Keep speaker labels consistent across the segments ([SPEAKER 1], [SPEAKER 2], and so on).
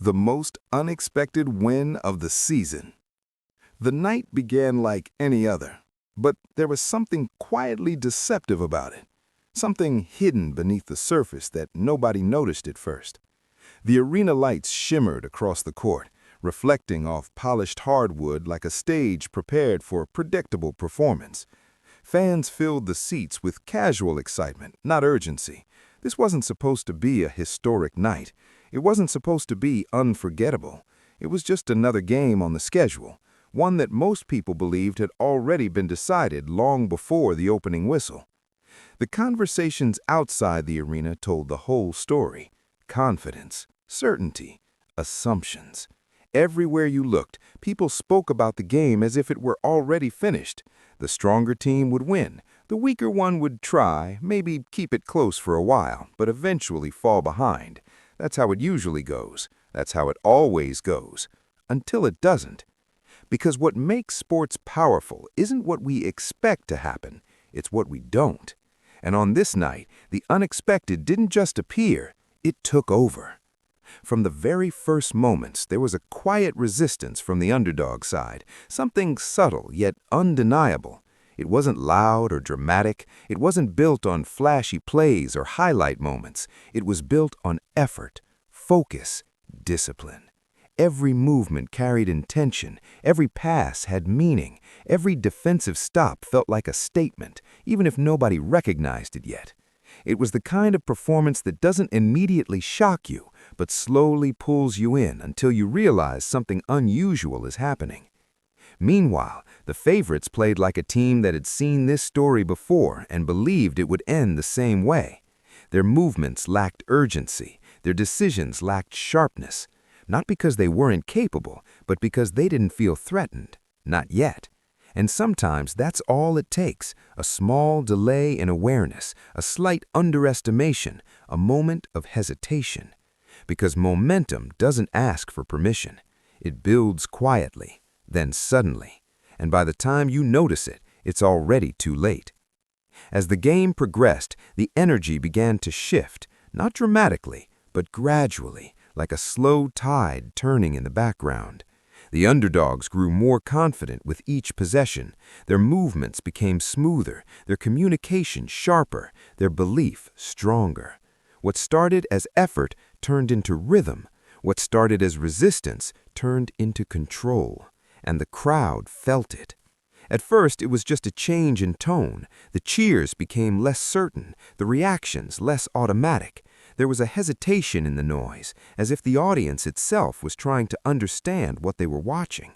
[SPEAKER 1] The most unexpected win of the season. The night began like any other, but there was something quietly deceptive about it, something hidden beneath the surface that nobody noticed at first. The arena lights shimmered across the court, reflecting off polished hardwood like a stage prepared for a predictable performance. Fans filled the seats with casual excitement, not urgency. This wasn't supposed to be a historic night. It wasn't supposed to be unforgettable. It was just another game on the schedule, one that most people believed had already been decided long before the opening whistle. The conversations outside the arena told the whole story. Confidence, certainty, assumptions. Everywhere you looked, people spoke about the game as if it were already finished. The stronger team would win. The weaker one would try, maybe keep it close for a while, but eventually fall behind. That's how it usually goes. That's how it always goes. Until it doesn't. Because what makes sports powerful isn't what we expect to happen, it's what we don't. And on this night, the unexpected didn't just appear, it took over. From the very first moments, there was a quiet resistance from the underdog side, something subtle yet undeniable. It wasn't loud or dramatic. It wasn't built on flashy plays or highlight moments. It was built on effort, focus, discipline. Every movement carried intention. Every pass had meaning. Every defensive stop felt like a statement, even if nobody recognized it yet. It was the kind of performance that doesn't immediately shock you, but slowly pulls you in until you realize something unusual is happening. Meanwhile, the favorites played like a team that had seen this story before and believed it would end the same way. Their movements lacked urgency. Their decisions lacked sharpness. Not because they weren't capable, but because they didn't feel threatened. Not yet. And sometimes that's all it takes, a small delay in awareness, a slight underestimation, a moment of hesitation. Because momentum doesn't ask for permission. It builds quietly, then suddenly. And by the time you notice it, it's already too late. As the game progressed, the energy began to shift, not dramatically, but gradually, like a slow tide turning in the background. The underdogs grew more confident with each possession. Their movements became smoother, their communication sharper, their belief stronger. What started as effort turned into rhythm. What started as resistance turned into control. And the crowd felt it. At first, it was just a change in tone. The cheers became less certain, the reactions less automatic. There was a hesitation in the noise, as if the audience itself was trying to understand what they were watching.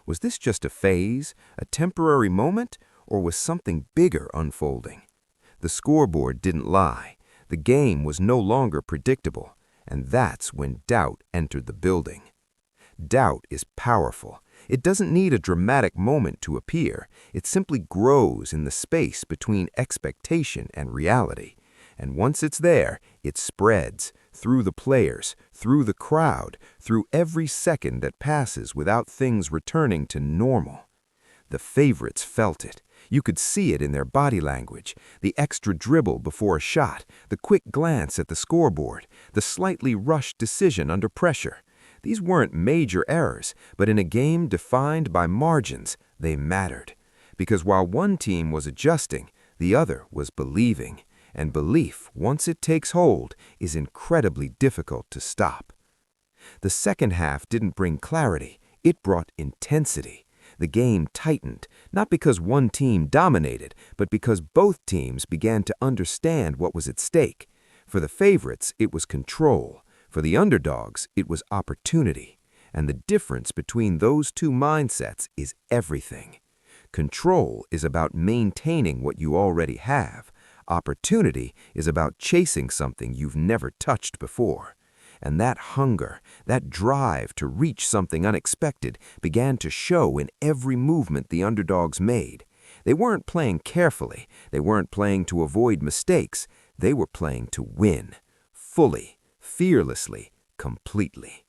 [SPEAKER 1] Was this just a phase, a temporary moment, or was something bigger unfolding? The scoreboard didn't lie. The game was no longer predictable, and that's when doubt entered the building. Doubt is powerful. It doesn't need a dramatic moment to appear. It simply grows in the space between expectation and reality. And once it's there, it spreads through the players, through the crowd, through every second that passes without things returning to normal. The favorites felt it. You could see it in their body language, the extra dribble before a shot, the quick glance at the scoreboard, the slightly rushed decision under pressure. These weren't major errors, but in a game defined by margins, they mattered. Because while one team was adjusting, the other was believing. And belief, once it takes hold, is incredibly difficult to stop. The second half didn't bring clarity, it brought intensity. The game tightened, not because one team dominated, but because both teams began to understand what was at stake. For the favorites, it was control. For the underdogs, it was opportunity. And the difference between those two mindsets is everything. Control is about maintaining what you already have. Opportunity is about chasing something you've never touched before. And that hunger, that drive to reach something unexpected began to show in every movement the underdogs made. They weren't playing carefully. They weren't playing to avoid mistakes. They were playing to win. Fully, fearlessly, completely.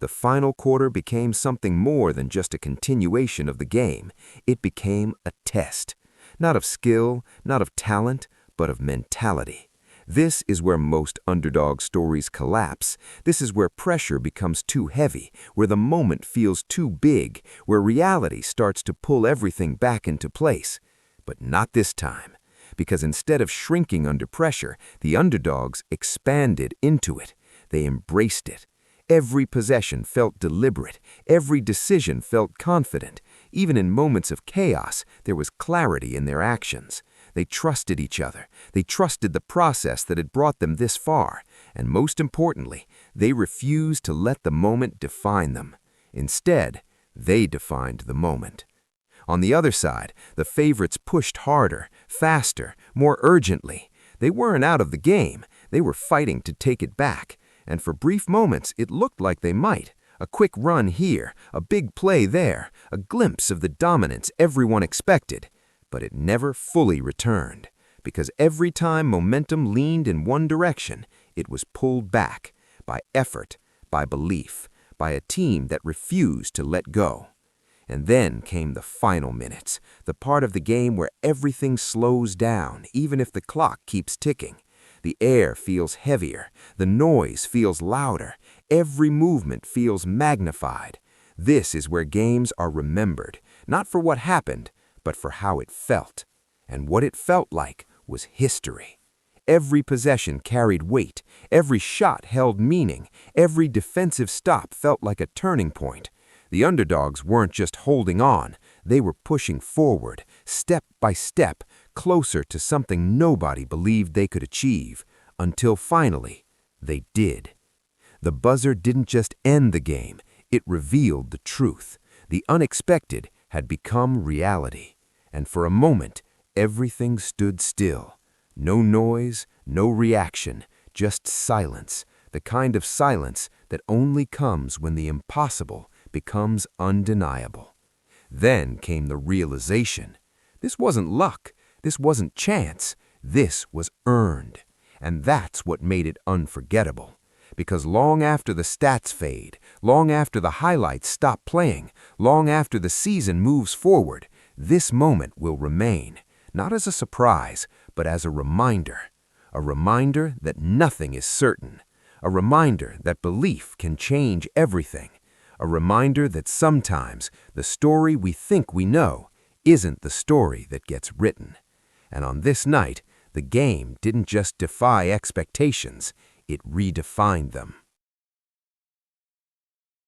[SPEAKER 1] The final quarter became something more than just a continuation of the game. It became a test. Not of skill, not of talent, but of mentality.
[SPEAKER 2] This is where most underdog stories collapse. This is where pressure becomes too heavy, where the moment feels too big, where reality starts to pull everything back into place. But not this time, because instead of shrinking under pressure, the underdogs expanded into it. They embraced it. Every possession felt deliberate. Every decision felt confident. Even in moments of chaos, there was clarity in their actions. They trusted each other. They trusted the process that had brought them this far. And most importantly, they refused to let the moment define them. Instead, they defined the moment. On the other side, the favorites pushed harder, faster, more urgently. They weren't out of the game. They were fighting to take it back. And for brief moments, it looked like they might. A quick run here, a big play there, a glimpse of the dominance everyone expected. But it never fully returned, because every time momentum leaned in one direction, it was pulled back by effort, by belief, by a team that refused to let go. And then came the final minutes, the part of the game where everything slows down, even if the clock keeps ticking. The air feels heavier, the noise feels louder, every movement feels magnified. This is where games are remembered, not for what happened, but for how it felt. And what it felt like was history. Every possession carried weight, every shot held meaning, every defensive stop felt like a turning point. The underdogs weren't just holding on, they were pushing forward, step by step, closer to something nobody believed they could achieve, until finally, they did. The buzzer didn't just end the game, it revealed the truth. The unexpected had become reality. And for a moment, everything stood still. No noise, no reaction, just silence, the kind of silence that only comes when the impossible becomes undeniable. Then came the realization. This wasn't luck. This wasn't chance. This was earned. And that's what made it unforgettable. Because long after the stats fade, long after the highlights stop playing, long after the season moves forward, this moment will remain, not as a surprise, but as a reminder. A reminder that nothing is certain. A reminder that belief can change everything. A reminder that sometimes the story we think we know isn't the story that gets written. And on this night, the game didn't just defy expectations, it redefined them.